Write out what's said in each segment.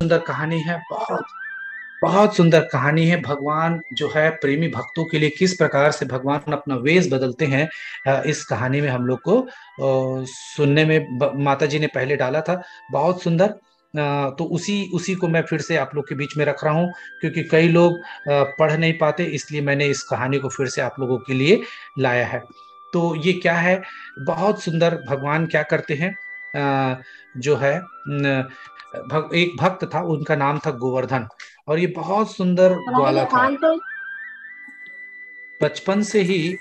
सुंदर कहानी है। बहुत बहुत सुंदर कहानी है। भगवान जो है प्रेमी भक्तों के लिए किस प्रकार से भगवान अपना वेश बदलते हैं, इस कहानी में हम लोग को सुनने में माता जी ने पहले डाला था। बहुत सुंदर। तो उसी उसी को मैं फिर से आप लोग के बीच में रख रहा हूँ, क्योंकि कई लोग पढ़ नहीं पाते, इसलिए मैंने इस कहानी को फिर से आप लोगों के लिए लाया है। तो ये क्या है, बहुत सुंदर। भगवान क्या करते हैं, जो है एक भक्त था, उनका नाम था गोवर्धन, और ये बहुत सुंदर ग्वाला था। बचपन से ही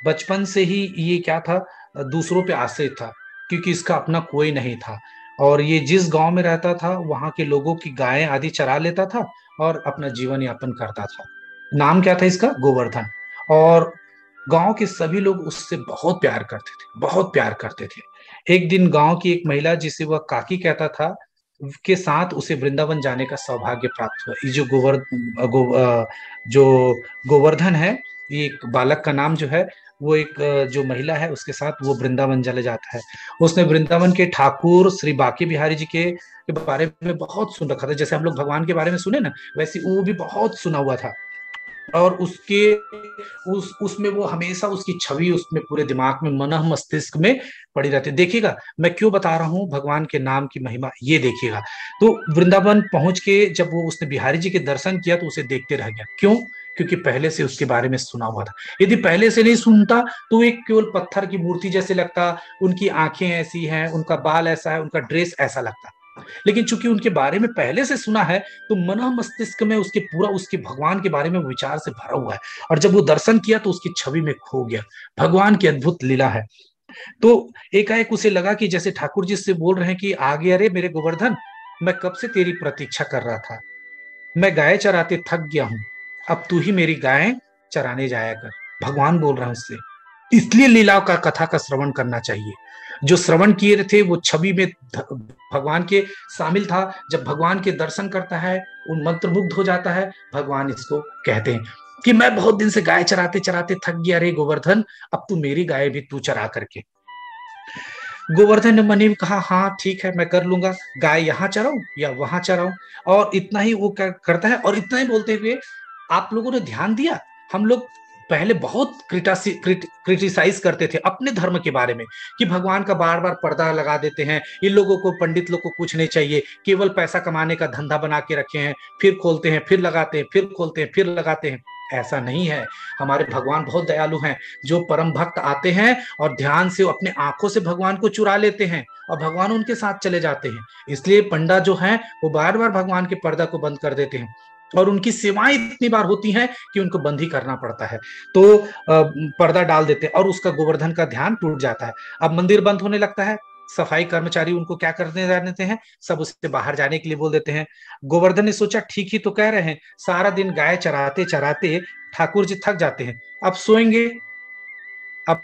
बचपन से ही ये क्या था, दूसरों पे आश्रित था, क्योंकि इसका अपना कोई नहीं था। और ये जिस गांव में रहता था वहां के लोगों की गायें आदि चरा लेता था और अपना जीवन यापन करता था। नाम क्या था इसका, गोवर्धन। और गांव के सभी लोग उससे बहुत प्यार करते थे, बहुत प्यार करते थे। एक दिन गांव की एक महिला, जिसे वह काकी कहता था, के साथ उसे वृंदावन जाने का सौभाग्य प्राप्त हुआ। ये जो जो गोवर्धन है, ये एक बालक का नाम जो है, वो एक जो महिला है उसके साथ वो वृंदावन चले जाता है। उसने वृंदावन के ठाकुर श्री बांके बिहारी जी के बारे में बहुत सुन रखा था। जैसे हम लोग भगवान के बारे में सुने ना, वैसे वो भी बहुत सुना हुआ था। और उसके उसमें वो हमेशा उसकी छवि उसमें पूरे दिमाग में, मन मस्तिष्क में पड़ी रहती है। देखिएगा मैं क्यों बता रहा हूँ भगवान के नाम की महिमा, ये देखिएगा। तो वृंदावन पहुंच के जब वो उसने बिहारी जी के दर्शन किया तो उसे देखते रह गया। क्यों? क्योंकि पहले से उसके बारे में सुना हुआ था। यदि पहले से नहीं सुनता तो एक केवल पत्थर की मूर्ति जैसे लगता, उनकी आंखें ऐसी हैं, उनका बाल ऐसा है, उनका ड्रेस ऐसा लगता। लेकिन चूंकि उनके बारे में पहले से सुना है, तो मन मस्तिष्क में उसके पूरा उसके भगवान के बारे में विचार से भरा हुआ है। और जब वो दर्शन किया तो उसकी छवि में खो गया। भगवान की अद्भुत लीला है। तो एकाएक उसे लगा कि जैसे ठाकुर जी से बोल रहे हैं कि आ गया रे मेरे गोवर्धन, मैं कब से तेरी प्रतीक्षा कर रहा था। मैं गाय चराते थक गया हूं, अब तू ही मेरी गाय चराने जाया कर। भगवान बोल रहे हैं उससे। इसलिए लीला का कथा का श्रवण करना चाहिए। जो श्रवण किए थे वो छवि में भगवान के शामिल था। जब भगवान के दर्शन करता है, उन मंत्रमुग्ध हो जाता है। भगवान इसको कहते हैं कि मैं बहुत दिन से गाय चराते चराते थक गया रे गोवर्धन, अब तू मेरी गाय भी तू चरा करके। गोवर्धन ने मन में कहा, हाँ ठीक है, मैं कर लूंगा, गाय यहाँ चराऊं या वहां चराऊं। और इतना ही वो करता है। और इतना ही बोलते हुए, आप लोगों ने ध्यान दिया, हम लोग पहले बहुत क्रिटिसाइज करते थे अपने धर्म के बारे में, कि भगवान का बार बार पर्दा लगा देते हैं, इन लोगों को, पंडित लोग को कुछ नहीं चाहिए, केवल पैसा कमाने का धंधा बना के रखे हैं, फिर खोलते हैं फिर लगाते हैं, फिर खोलते हैं फिर लगाते हैं। ऐसा नहीं है। हमारे भगवान बहुत दयालु हैं। जो परम भक्त आते हैं और ध्यान से अपने आंखों से भगवान को चुरा लेते हैं, और भगवान उनके साथ चले जाते हैं। इसलिए पंडा जो है वो बार बार भगवान के पर्दा को बंद कर देते हैं, और उनकी सेवाएं इतनी बार होती हैं कि उनको बंद ही करना पड़ता है। तो पर्दा डाल देते हैं और उसका गोवर्धन का ध्यान टूट जाता है। अब मंदिर बंद होने लगता है। सफाई कर्मचारी उनको क्या करने देते हैं, सब उससे बाहर जाने के लिए बोल देते हैं। गोवर्धन ने सोचा ठीक ही तो कह रहे हैं, सारा दिन गाय चराते चराते ठाकुर जी थक जाते हैं, अब सोएंगे, अब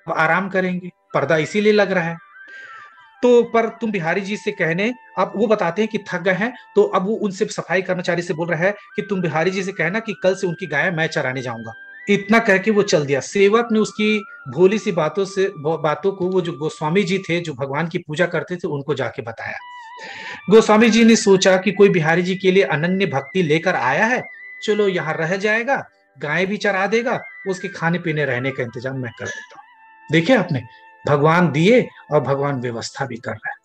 आराम करेंगे, पर्दा इसीलिए लग रहा है। तो पर तुम बिहारी जी से कहने, अब वो बताते हैं कि थक गए हैं, तो अब वो उनसे सफाई कर्मचारी से बोल रहा है कि तुम बिहारी जी से कहना कि कल से उनकी गाय मैं चराने जाऊंगा। इतना कह के वो चल दिया। सेवक ने उसकी भोली सी बातों को, वो जो गोस्वामी जी थे जो भगवान की पूजा करते थे, उनको जाके बताया। गोस्वामी जी ने सोचा कि कोई बिहारी जी के लिए अनन्य भक्ति लेकर आया है, चलो यहाँ रह जाएगा, गाय भी चरा देगा, उसके खाने पीने रहने का इंतजाम मैं कर देता हूँ। देखिए आपने, भगवान दिए और भगवान व्यवस्था भी कर रहा है।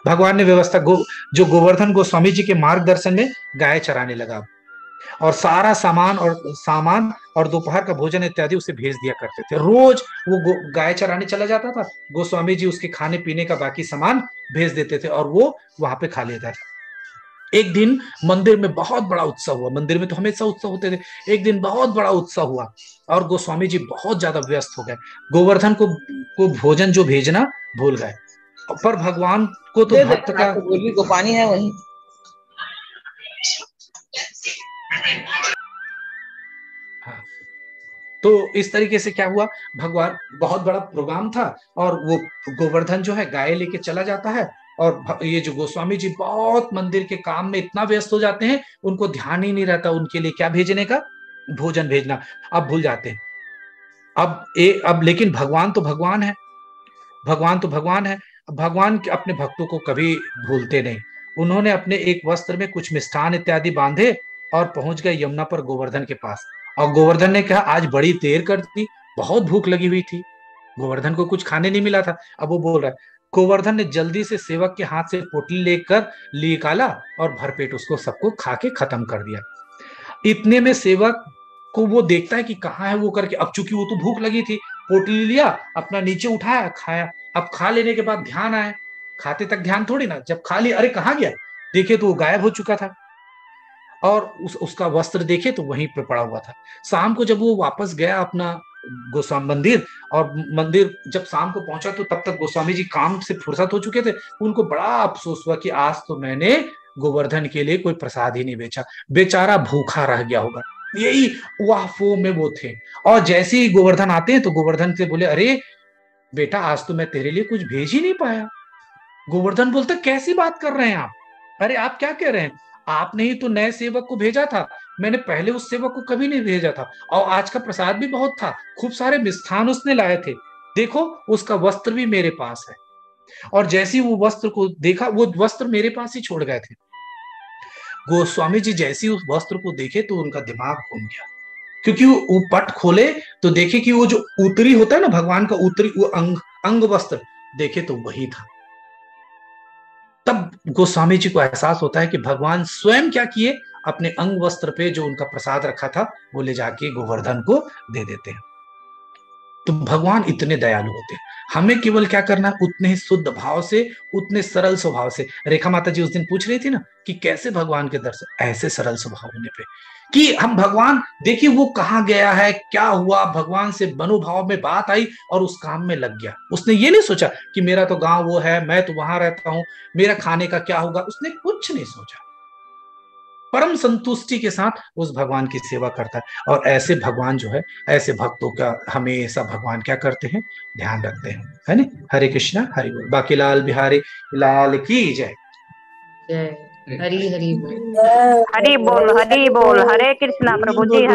भगवान ने व्यवस्था जो गोवर्धन गोस्वामी जी के मार्गदर्शन में गाय चराने लगा, और सारा सामान और दोपहर का भोजन इत्यादि उसे भेज दिया करते थे। रोज वो गाय चराने चला जाता था, गोस्वामी जी उसके खाने पीने का बाकी सामान भेज देते थे और वो वहां पे खा लेता था। एक दिन मंदिर में बहुत बड़ा उत्सव हुआ। मंदिर में तो हमेशा उत्सव होते थे। एक दिन बहुत बड़ा उत्सव हुआ और गोस्वामी जी बहुत ज्यादा व्यस्त हो गए। गोवर्धन को भोजन जो भेजना भूल गए। पर भगवान को तो दे दे, भक्त का, आपको गोली को पानी है वही। हाँ। तो इस तरीके से क्या हुआ, भगवान, बहुत बड़ा प्रोग्राम था, और वो गोवर्धन जो है गाय लेके चला जाता है। और ये जो गोस्वामी जी बहुत मंदिर के काम में इतना व्यस्त हो जाते हैं, उनको ध्यान ही नहीं रहता उनके लिए क्या भेजने का, भोजन भेजना। अब भूल जाते हैं। अब लेकिन भगवान तो भगवान है। भगवान तो भगवान है। भगवान अपने भक्तों को कभी भूलते नहीं। उन्होंने अपने एक वस्त्र में कुछ मिष्ठान इत्यादि बांधे और पहुंच गए यमुना पर गोवर्धन के पास। और गोवर्धन ने कहा, आज बड़ी देर कर दी, बहुत भूख लगी हुई थी। गोवर्धन को कुछ खाने नहीं मिला था। अब वो बोल रहा है, गोवर्धन ने जल्दी से सेवक के हाथ से पोटली लेकर निकाला और भरपेट उसको सबको खा के खत्म कर दिया। इतने में सेवक को वो देखता है कि कहाँ है वो करके, अब चूंकि वो तो भूख लगी थी, पोटली लिया, अपना नीचे उठाया, खाया। अब खा लेने के बाद ध्यान आया, खाते तक ध्यान थोड़ी ना, जब खा लिया, अरे कहाँ गया, देखे तो वो गायब हो चुका था। और उसका वस्त्र देखे तो वहीं पे पड़ा हुआ था। शाम को जब वो वापस गया अपना गोस्वामी मंदिर, और मंदिर जब शाम को पहुंचा तो तब तक गोस्वामी जी काम से फुर्सत हो चुके थे। उनको बड़ा अफसोस हुआ कि आज तो मैंने गोवर्धन के लिए कोई प्रसाद ही नहीं बेचा, बेचारा भूखा रह गया होगा। यही वाफो में वो थे। और जैसे ही गोवर्धन आते हैं तो गोवर्धन से बोले, अरे बेटा, आज तो मैं तेरे लिए कुछ भेज ही नहीं पाया। गोवर्धन बोलते, कैसी बात कर रहे हैं आप, अरे आप क्या कह रहे हैं, आपने ही तो नए सेवक को भेजा था, मैंने पहले उस सेवक को कभी नहीं भेजा था। और आज का प्रसाद भी बहुत था, खूब सारे मिष्ठान उसने लाए थे, देखो उसका वस्त्र भी मेरे पास है। और जैसे ही वो वस्त्र को देखा, वो वस्त्र मेरे पास ही छोड़ गए थे। गोस्वामी जी जैसे ही उस वस्त्र को देखे तो उनका दिमाग घूम गया, क्योंकि वो पट खोले तो देखे कि वो जो उत्तरी होता है ना भगवान का, उत्तरी वो अंग वस्त्र देखे तो वही था। तब गोस्वामी जी को एहसास होता है कि भगवान स्वयं क्या किए, अपने अंग वस्त्र पे जो उनका प्रसाद रखा था वो ले जाके गोवर्धन को दे देते हैं। तो भगवान इतने दयालु होते हैं। हमें केवल क्या करना है, उतने ही शुद्ध भाव से, उतने सरल स्वभाव से। रेखा माता जी उस दिन पूछ रही थी ना कि कैसे भगवान के दर्शन, ऐसे सरल स्वभाव होने पे कि हम भगवान, देखिए वो कहाँ गया है, क्या हुआ, भगवान से मनोभाव में बात आई और उस काम में लग गया। उसने ये नहीं सोचा कि मेरा तो गांव वो है, मैं तो वहां रहता हूं, मेरा खाने का क्या होगा, उसने कुछ नहीं सोचा। परम संतुष्टि के साथ उस भगवान की सेवा करता है। और ऐसे भगवान जो है, ऐसे भक्तों का हमेशा भगवान क्या करते हैं, ध्यान रखते हैं, है ना। हरे कृष्णा, हरि बोल। बाकी लाल बिहारी लाल की जय। जय हरि हरि बोल। हरि बोल, हरि बोल। हरे कृष्णा प्रभु जी।